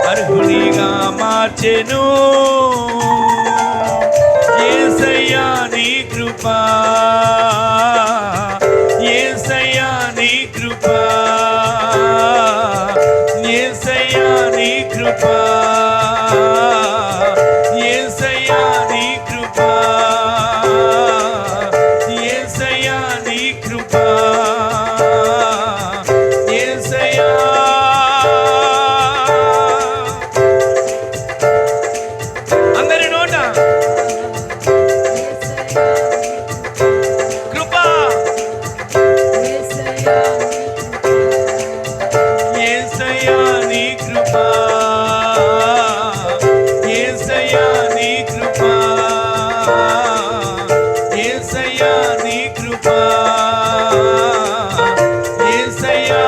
అర్హునిగా మార్చెను. యేసయ్యా నీ కృపా, యేసయ్యా నీ కృపా, యేసయ్యా నీ కృపా, యేసయ్యా నీ కృపా, యేసయ్యా నీ కృపా, యేసయ్యా. అందరి నోట కృపా, యేసయ్యా నీ కృపా, యేసయ్యా నీ కృపా, యేసయ్యా నీ కృపా, యేసయ్యా.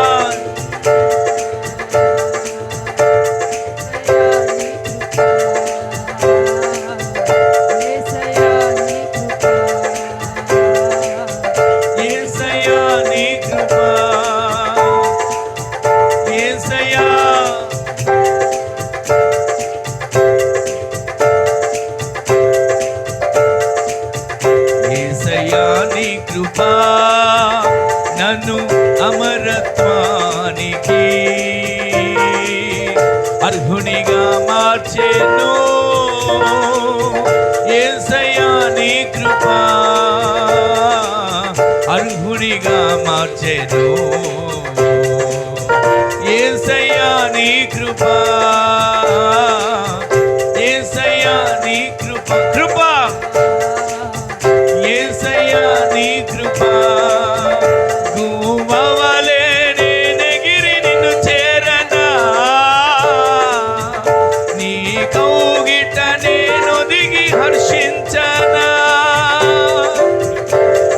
యేసయ్యా నీ కృపా, యేసయ్యా. యేసయ్యా నీ కృపా నన్ను అమరత్వానికి అర్హునిగా మార్చెను. యేసయ్యా నీ కృపా అర్హునిగా మార్చెను. యేసయ్యా నీ కృపా, యేసయ్యా నీ కృపా, కృపా, యేసయ్యా నీ కృపా. గువ్వవలే నేనెగిరి నిన్ను చేరనా, నీ కౌగిట నేనొదిగి హర్షించనా.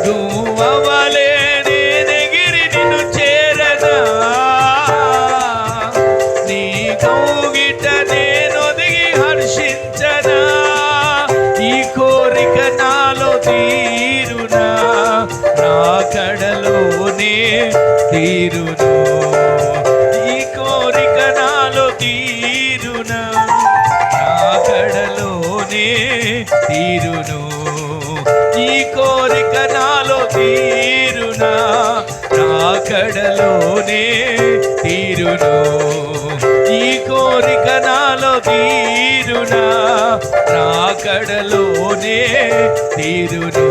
గువ్వవలే నేనెగిరి నిన్ను చేరనా, నీ కౌగిట నేనొదిగి హర్షించనా. ఈ కోరిక నాలో తీరునా, రాకడలోనే తీరును. ఈ కోరిక నాలో తీరునా, రాకడలోనే తీరును. ఈ కోరిక నాలో తీరునా, రాకడలోనే తీరును. ఈ కోరిక నాలో తీరునా, రాకడలోనే తీరును.